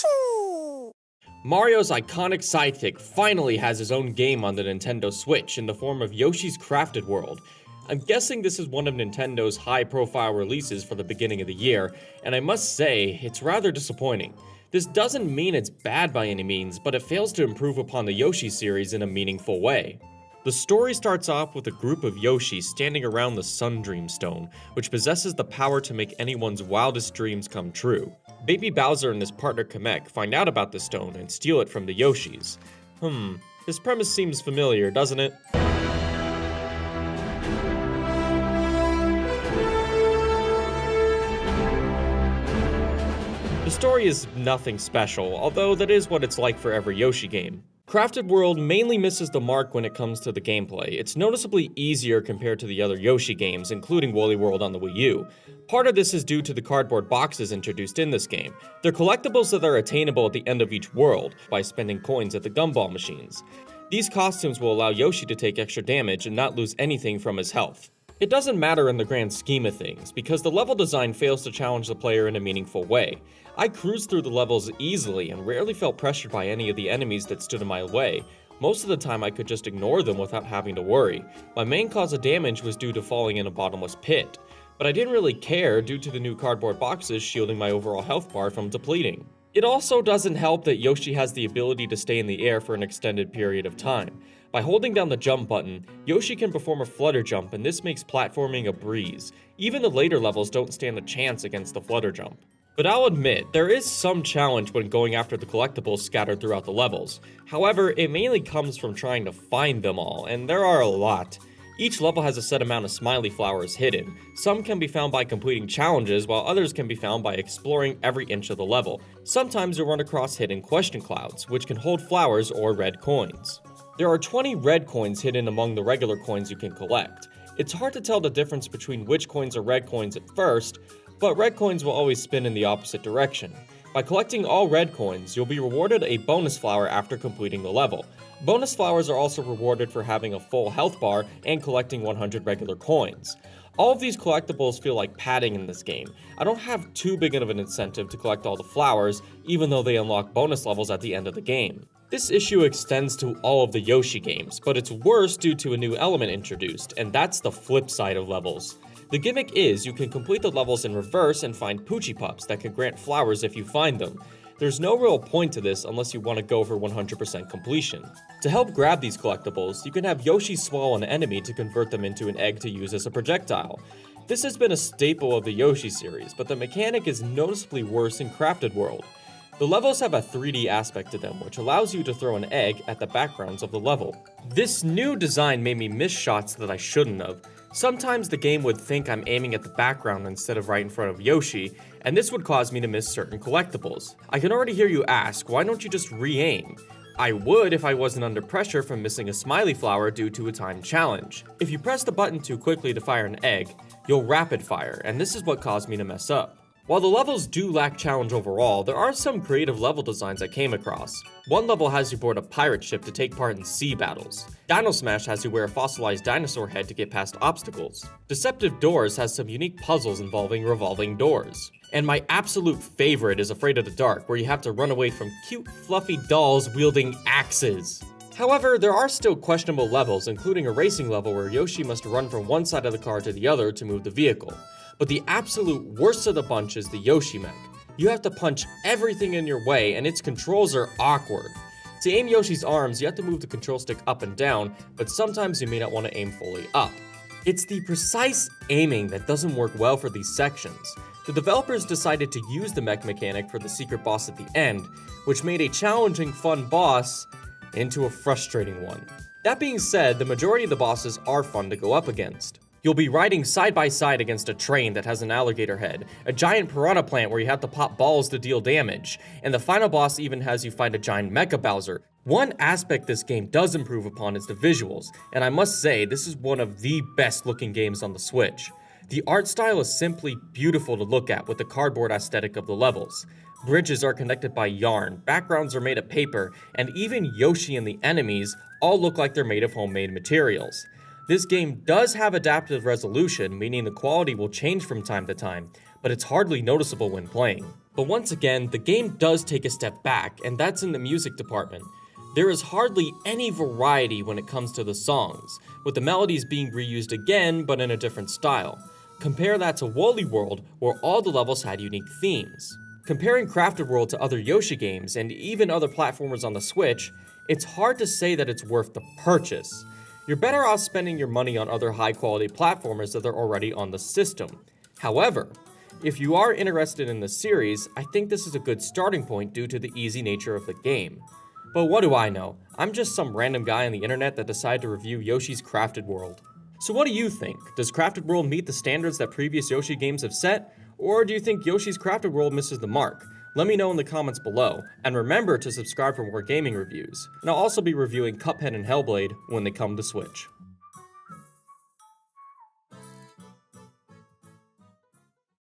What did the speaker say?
Yoshi! Mario's iconic sidekick finally has his own game on the Nintendo Switch in the form of Yoshi's Crafted World. I'm guessing this is one of Nintendo's high-profile releases for the beginning of the year, and I must say, it's rather disappointing. This doesn't mean it's bad by any means, but it fails to improve upon the Yoshi series in a meaningful way. The story starts off with a group of Yoshis standing around the Sun Dream Stone, which possesses the power to make anyone's wildest dreams come true. Baby Bowser and his partner Kamek find out about the stone and steal it from the Yoshis. This premise seems familiar, doesn't it? The story is nothing special, although that is what it's like for every Yoshi game. Crafted World mainly misses the mark when it comes to the gameplay. It's noticeably easier compared to the other Yoshi games, including Woolly World on the Wii U. Part of this is due to the cardboard boxes introduced in this game. They're collectibles that are attainable at the end of each world by spending coins at the gumball machines. These costumes will allow Yoshi to take extra damage and not lose anything from his health. It doesn't matter in the grand scheme of things, because the level design fails to challenge the player in a meaningful way. I cruised through the levels easily and rarely felt pressured by any of the enemies that stood in my way. Most of the time I could just ignore them without having to worry. My main cause of damage was due to falling in a bottomless pit, but I didn't really care due to the new cardboard boxes shielding my overall health bar from depleting. It also doesn't help that Yoshi has the ability to stay in the air for an extended period of time. By holding down the jump button, Yoshi can perform a flutter jump, and this makes platforming a breeze. Even the later levels don't stand a chance against the flutter jump. But I'll admit, there is some challenge when going after the collectibles scattered throughout the levels. However, it mainly comes from trying to find them all, and there are a lot. Each level has a set amount of smiley flowers hidden. Some can be found by completing challenges, while others can be found by exploring every inch of the level. Sometimes you'll run across hidden question clouds, which can hold flowers or red coins. There are 20 red coins hidden among the regular coins you can collect. It's hard to tell the difference between which coins are red coins at first, but red coins will always spin in the opposite direction. By collecting all red coins, you'll be rewarded a bonus flower after completing the level. Bonus flowers are also rewarded for having a full health bar and collecting 100 regular coins. All of these collectibles feel like padding in this game. I don't have too big of an incentive to collect all the flowers, even though they unlock bonus levels at the end of the game. This issue extends to all of the Yoshi games, but it's worse due to a new element introduced, and that's the flip side of levels. The gimmick is you can complete the levels in reverse and find Poochie Pups that can grant flowers if you find them. There's no real point to this unless you want to go for 100% completion. To help grab these collectibles, you can have Yoshi swallow an enemy to convert them into an egg to use as a projectile. This has been a staple of the Yoshi series, but the mechanic is noticeably worse in Crafted World. The levels have a 3D aspect to them, which allows you to throw an egg at the backgrounds of the level. This new design made me miss shots that I shouldn't have. Sometimes the game would think I'm aiming at the background instead of right in front of Yoshi, and this would cause me to miss certain collectibles. I can already hear you ask, why don't you just re-aim? I would if I wasn't under pressure from missing a smiley flower due to a timed challenge. If you press the button too quickly to fire an egg, you'll rapid fire, and this is what caused me to mess up. While the levels do lack challenge overall, there are some creative level designs I came across. One level has you board a pirate ship to take part in sea battles. Dino Smash has you wear a fossilized dinosaur head to get past obstacles. Deceptive Doors has some unique puzzles involving revolving doors. And my absolute favorite is Afraid of the Dark, where you have to run away from cute, fluffy dolls wielding axes. However, there are still questionable levels, including a racing level where Yoshi must run from one side of the car to the other to move the vehicle. But the absolute worst of the bunch is the Yoshi mech. You have to punch everything in your way, and its controls are awkward. To aim Yoshi's arms, you have to move the control stick up and down, but sometimes you may not want to aim fully up. It's the precise aiming that doesn't work well for these sections. The developers decided to use the mech mechanic for the secret boss at the end, which made a challenging, fun boss into a frustrating one. That being said, the majority of the bosses are fun to go up against. You'll be riding side by side against a train that has an alligator head, a giant piranha plant where you have to pop balls to deal damage, and the final boss even has you fight a giant Mecha Bowser. One aspect this game does improve upon is the visuals, and I must say this is one of the best looking games on the Switch. The art style is simply beautiful to look at with the cardboard aesthetic of the levels. Bridges are connected by yarn, backgrounds are made of paper, and even Yoshi and the enemies all look like they're made of homemade materials. This game does have adaptive resolution, meaning the quality will change from time to time, but it's hardly noticeable when playing. But once again, the game does take a step back, and that's in the music department. There is hardly any variety when it comes to the songs, with the melodies being reused again but in a different style. Compare that to Woolly World, where all the levels had unique themes. Comparing Crafted World to other Yoshi games, and even other platformers on the Switch, it's hard to say that it's worth the purchase. You're better off spending your money on other high-quality platformers that are already on the system. However, if you are interested in the series, I think this is a good starting point due to the easy nature of the game. But what do I know? I'm just some random guy on the internet that decided to review Yoshi's Crafted World. So what do you think? Does Crafted World meet the standards that previous Yoshi games have set? Or do you think Yoshi's Crafted World misses the mark? Let me know in the comments below, and remember to subscribe for more gaming reviews. And I'll also be reviewing Cuphead and Hellblade when they come to Switch.